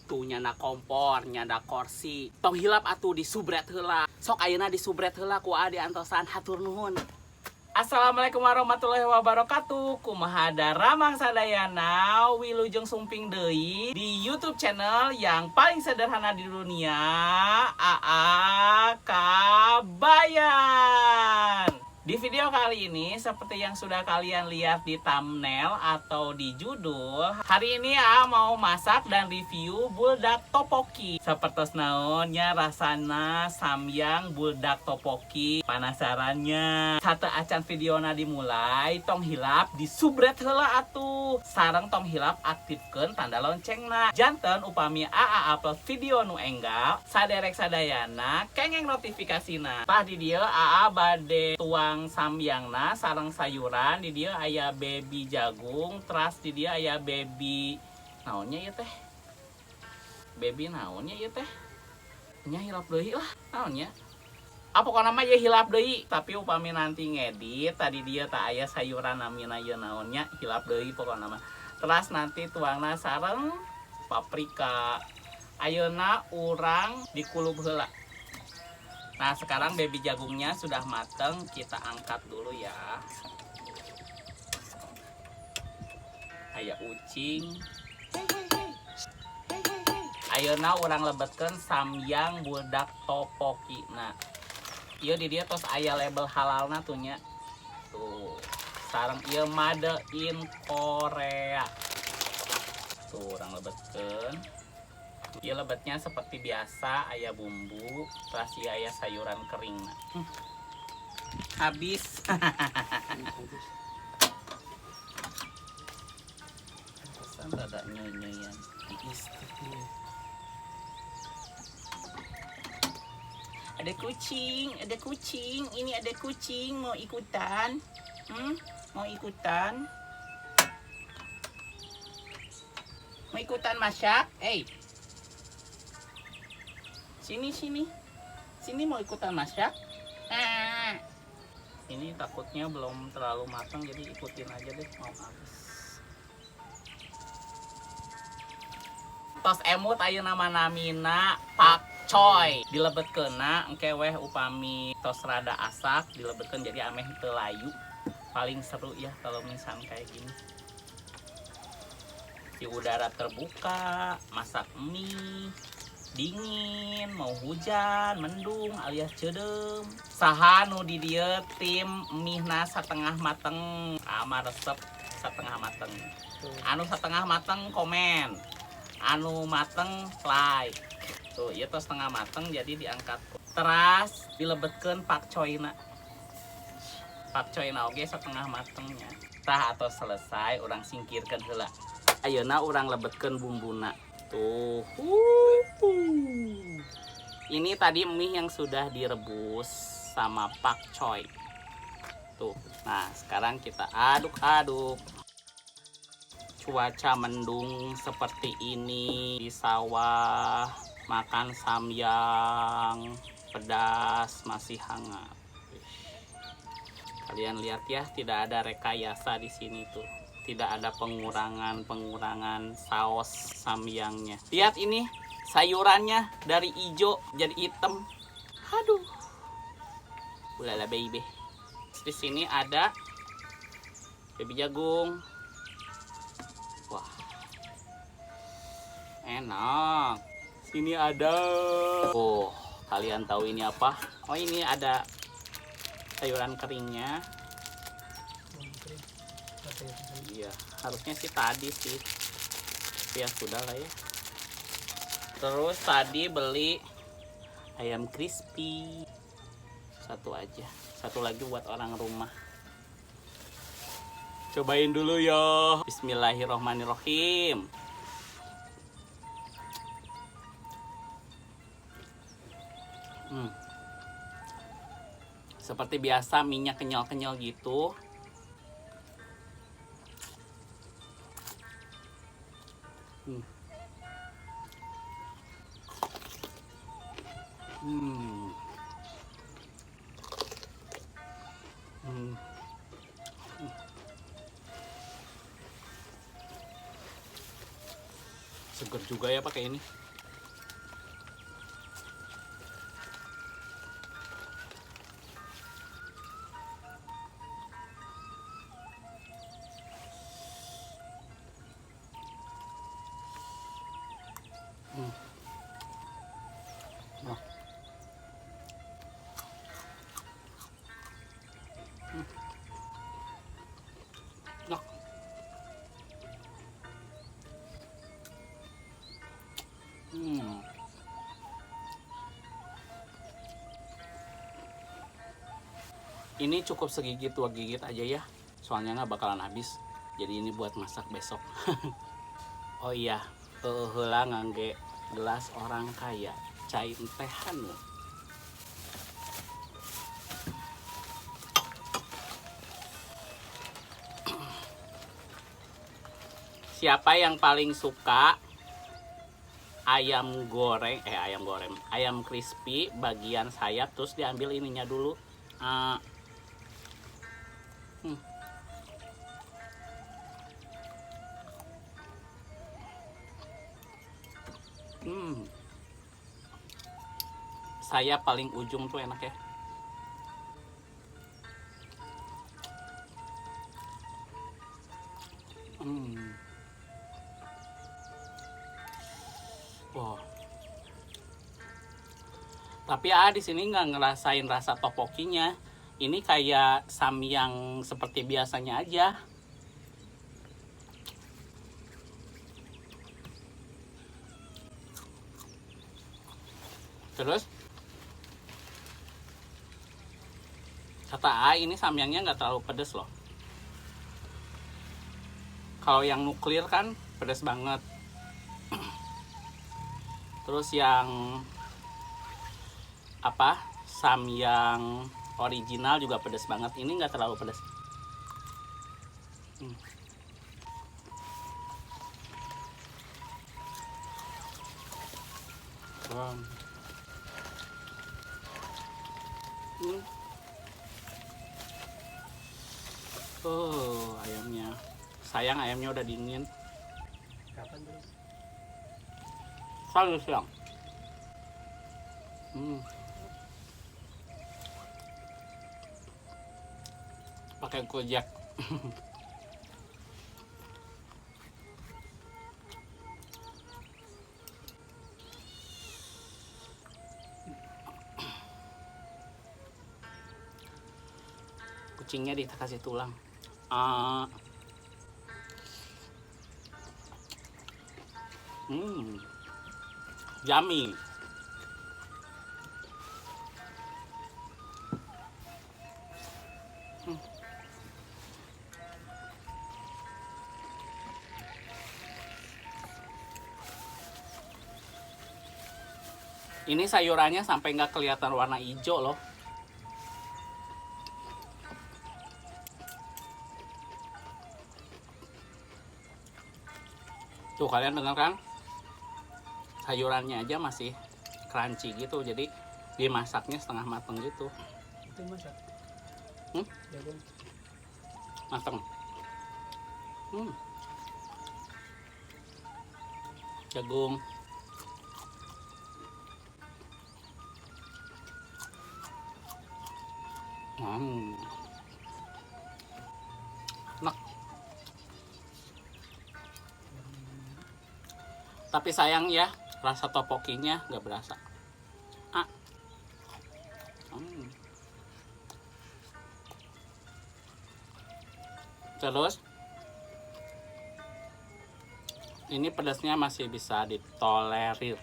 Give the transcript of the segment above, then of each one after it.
tuh nyanda kompor, nyanda kursi. Tong hilap atuh disubret heula. Sok ayeuna disubret heula ku adi antosan hatur nuhun. Assalamualaikum warahmatullahi wabarakatuh. Kumaha daramang sadayana wilujeng sumping deui di YouTube channel yang paling sederhana di dunia, AA Kabayan. Di video kali ini seperti yang sudah kalian lihat di thumbnail atau di judul, hari ini AA mau masak dan review buldak topoki. Seperti naonnya rasana samyang buldak topoki. Penasarannya? Satu acan videona dimulai, tong hilap disubret heula atuh. Sareng tong hilap aktifkeun tanda loncengna. Janten upami AA upload video nu enggal, saderek sadayana kengeng notifikasina. Tah di dieu AA bade tuang samyangna sareng sayuran. Di dia aya baby jagung, terus di dia aya baby naonnya ieu teh, baby naonnya ieu teh, nya hilap deui lah naonnya, apa pokona mah ye hilap deui. Tapi upami nanti ngedit tadi dia tak aya sayuran namina ieu naonnya, hilap deui pokona mah. Terus nanti tuangna sareng paprika. Ayeuna urang dikulub heula. Nah, sekarang baby jagungnya sudah mateng, kita angkat dulu ya. Aya ucing. Ayeuna urang lebetkeun samyang buldak topoki. Nah, ieu di dieu tos aya label halalna tuh nya. Tuh, sareng ieu made in Korea. Tuh, urang lebetkeun. Ieu lebetnya seperti biasa, aya bumbu, terus ieu aya sayuran kering. Habis. Pesan rada nyeunyeun. Ada kucing, ini ada kucing mau ikutan. Mau ikutan? Mau ikutan masak? Sini mau ikutan masak. Ini takutnya belum terlalu matang, jadi ikutin aja deh, mau habis. Tos emut ayeuna namina pakcoy, dilebetkeunna engke weh upami tos rada asak dilebetkeun jadi ameh teu layu. Paling seru ya kalau misalnya kayak gini di udara terbuka, masak mie dingin, mau hujan, mendung alias cedem. Saha nu di dieu tim mihna satengah mateng, ama resep satengah mateng. Anu satengah mateng komen, anu mateng like. Tuh, ieu tos setengah mateng jadi diangkat. Teras dilebetkeun pakcoyna. Pakcoyna oge setengah matengnya. Tah atos selesai urang singkirkeun heula. Ayeuna urang lebetkeun bumbuna. Tuh. Ini tadi mie yang sudah direbus sama pakcoy. Tuh. Nah, sekarang kita aduk-aduk. Cuaca mendung seperti ini di sawah, makan samyang pedas masih hangat. Kalian lihat ya, tidak ada rekayasa di sini tuh. Tidak ada pengurangan saus samyangnya. Lihat ini, sayurannya dari hijau jadi hitam. Aduh. Ulala baby. Di sini ada baby jagung. Wah. Enak. Sini ada. Oh, kalian tahu ini apa? Oh, ini ada sayuran keringnya. Iya, harusnya sih tadi sih. Ya sudah lah ya. Terus tadi beli ayam crispy. Satu aja. Satu lagi buat orang rumah. Cobain dulu ya. Bismillahirrohmanirrohim. Seperti biasa minyak kenyal-kenyal gitu. Seger juga ya pakai ini. Nah. Nah. Ini cukup segigit 2 gigit aja ya, soalnya nggak bakalan habis. Jadi ini buat masak besok. Oh iya, heula ngangge gelas orang kaya, cai tehan. Siapa yang paling suka ayam goreng, ayam crispy bagian sayap, terus diambil ininya dulu. Saya paling ujung tuh enak ya. Wow. Tapi di sini nggak ngerasain rasa topokinya. Ini kayak samyang seperti biasanya aja. Terus kata ini samyangnya nggak terlalu pedes loh. Kalau yang nuklir kan pedes banget. Terus yang samyang original juga pedes banget. Ini nggak terlalu pedes. Oh, ayamnya. Sayang ayamnya udah dingin. Kapan tuh? Selalu siang. Pakai kojak. Kucingnya dikasih tulang. Yummy. Ini sayurannya sampai nggak kelihatan warna hijau loh. Tuh kalian dengar kan? Sayurannya aja masih crunchy gitu, jadi dimasaknya setengah mateng gitu. Itu masak. Jagung. Mateng. Jagung. Enak. Tapi sayang ya, rasa topokinya nggak berasa. Terus ini pedasnya masih bisa ditolerir.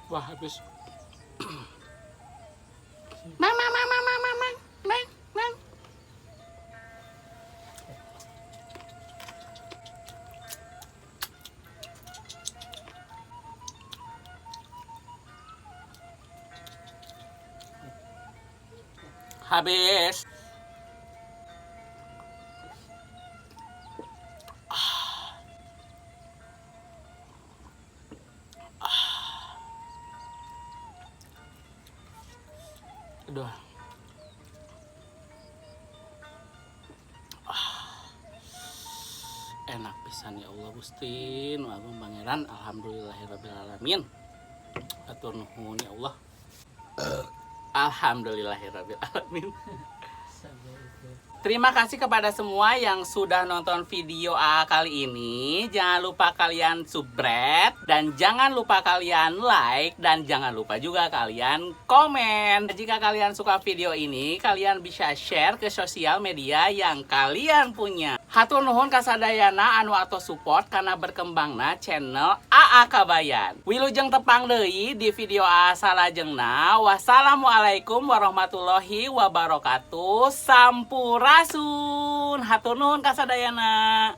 Wah, habis. Mama. habis. Aduh. Enak pisan ya Allah Gusti nu agung pangeran, alhamdulillahirabbil atur nuhun ya Allah. Alhamdulillahirabbil alamin. Sampai itu. Terima kasih kepada semua yang sudah nonton video AA kali ini. Jangan lupa kalian subscribe dan jangan lupa kalian like dan jangan lupa juga kalian komen. Jika kalian suka video ini, kalian bisa share ke sosial media yang kalian punya. Hatur nuhun kasadayana anu atos support karena berkembangna channel AA Kabayan. Wilujeng tepang deui di video AA salajengna. Wassalamualaikum warahmatullahi wabarakatuh. Sampurasun. Hatur nuhun kasadayana.